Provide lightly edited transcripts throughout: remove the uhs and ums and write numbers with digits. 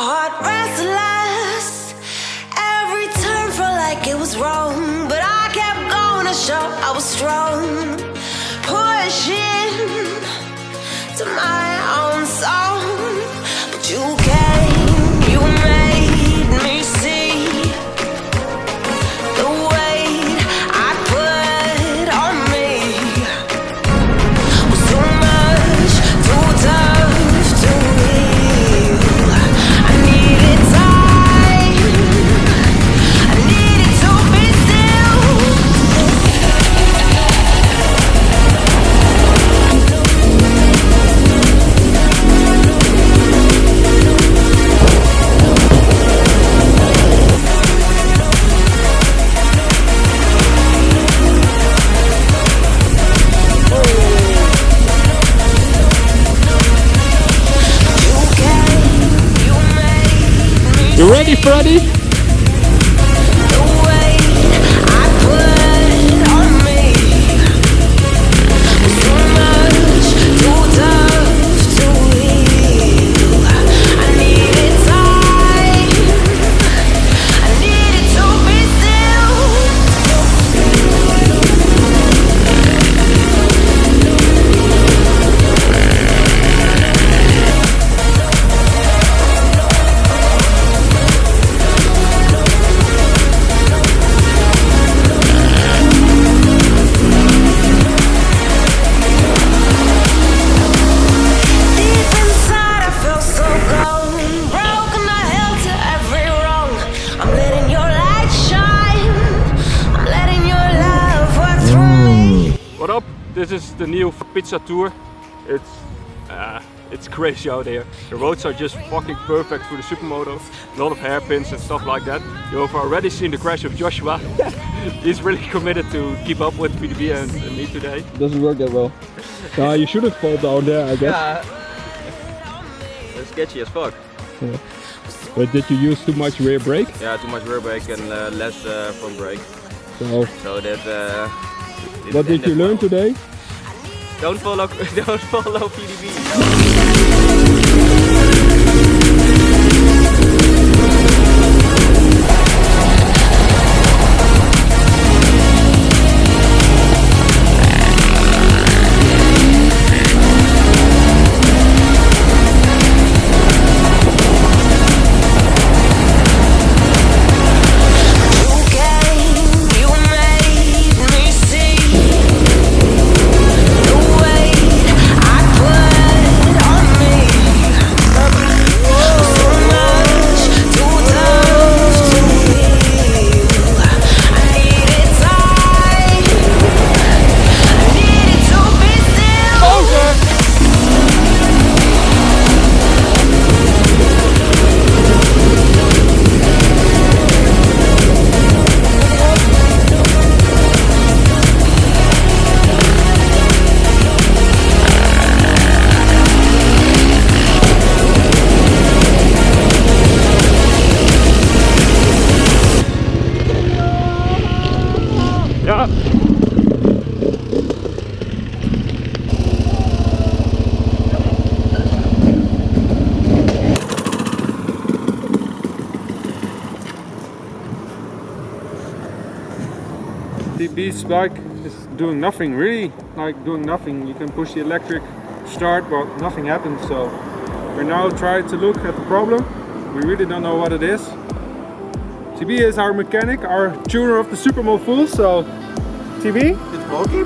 heart restless. Every turn felt like it was wrong, but I kept going to show I was strong. Pushing to my own song, but you came, you made me see the weight I put on me was too much, too tough to heal. I needed time, I needed to be still. You ready, Freddy? The weight I put on me was too much, too tough to heal. I needed time, I needed to be still. Deep inside I feel so gone, broken I held to every wrong. I'm letting your light shine, I'm letting your love work through me. What up? This is the new pizza tour. It's crazy out here. The roads are just fucking perfect for the Supermoto. A lot of hairpins and stuff like that. You have already seen the crash of Joshua. He's really committed to keep up with VDB and me today. Doesn't work that well. You shouldn't fall down there, I guess. Yeah. That's sketchy as fuck. Yeah. But did you use too much rear brake? Yeah, too much rear brake and less front brake. So that. what did you learn today? Don't follow VDB. VDB's bike is doing nothing really, like doing nothing. You can push the electric start but nothing happens, so we're now trying to look at the problem. We really don't know what it is. TB is our mechanic, our tuner of the Supermofools, so TB? It's working.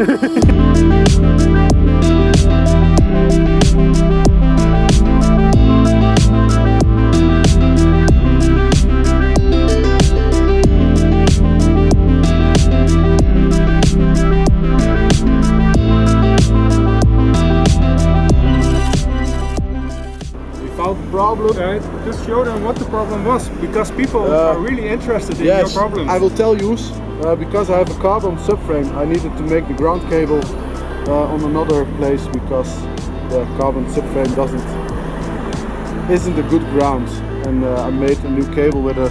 Problem. Right. Just show them what the problem was, because people are really interested in your problems. I will tell you, because I have a carbon subframe, I needed to make the ground cable on another place because the carbon subframe isn't a good ground, and I made a new cable with a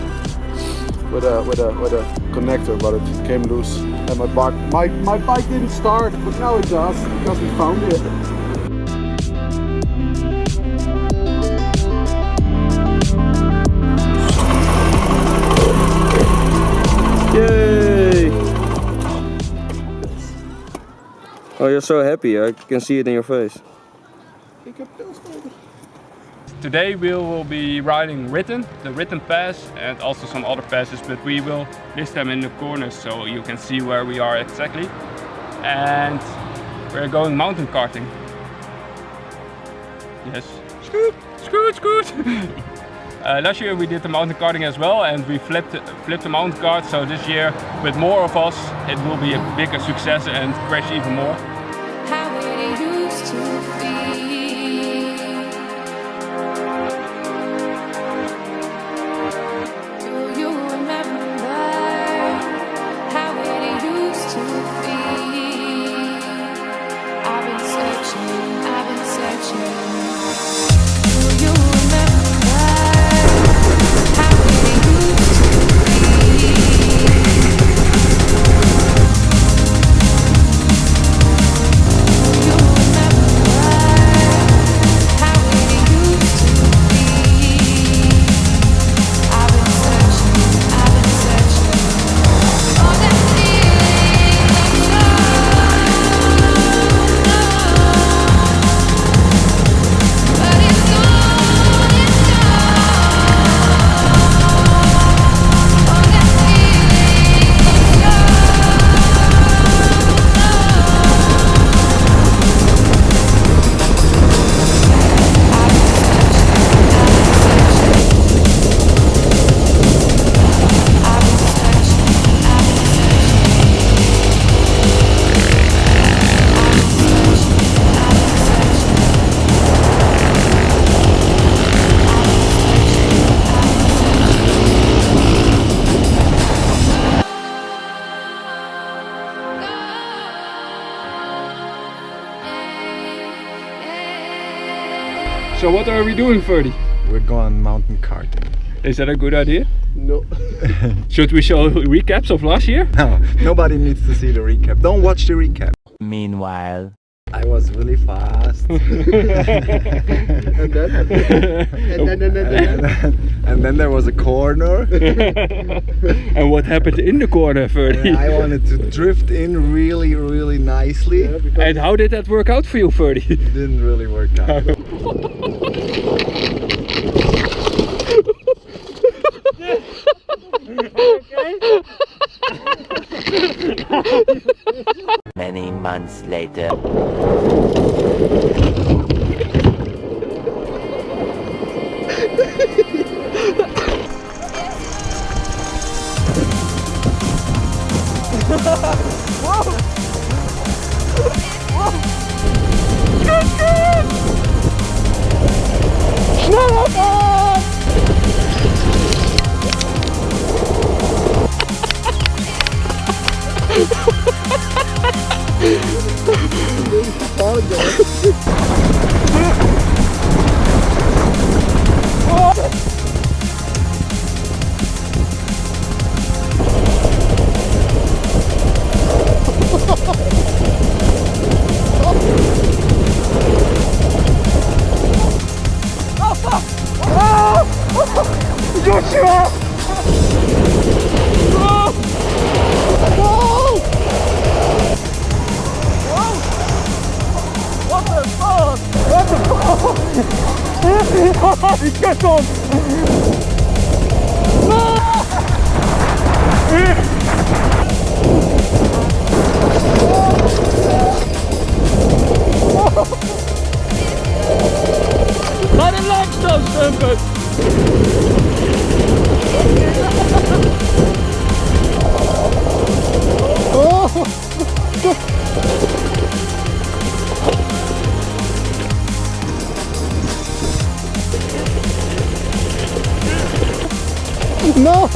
connector, but it came loose, and my bike didn't start, but now it does because we found it. you're so happy. I can see it in your face. Today we will be riding the Ritten Pass and also some other passes, but we will list them in the corners so you can see where we are exactly. And we're going mountain karting. Yes. Scoot, scoot, scoot! Last year we did the mountain karting as well and we flipped the mountain kart, so this year with more of us it will be a bigger success and crash even more. How it used to be. Do you remember how it used to be? I've been searching, I've been searching. Do you remember how it used to be? So what are we doing, Ferdy? We're going mountain karting. Is that a good idea? No. Should we show recaps of last year? No, nobody needs to see the recap. Don't watch the recap. Meanwhile, I was really fast. And then there was a corner. And what happened in the corner, Ferdy? I wanted to drift in really, really nicely. And how did that work out for you, Ferdy? Didn't really work out. many months later. Naar de langstand stumpen! No!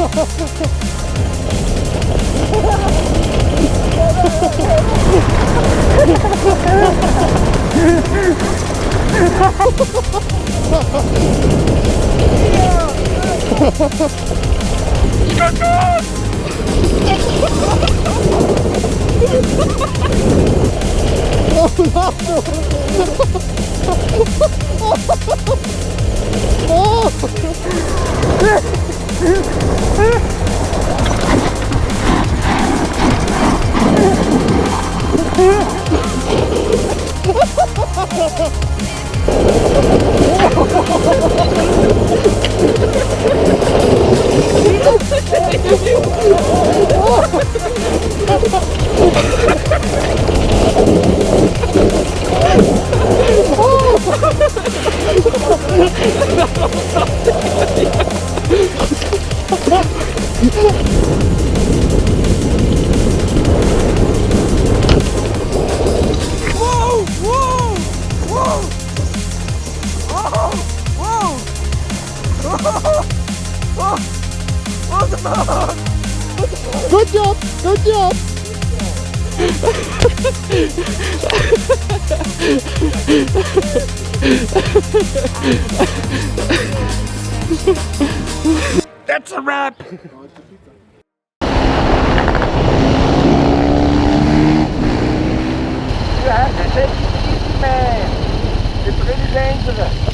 Good job, good job. That's a wrap! You have to take it easy, man. It's really dangerous.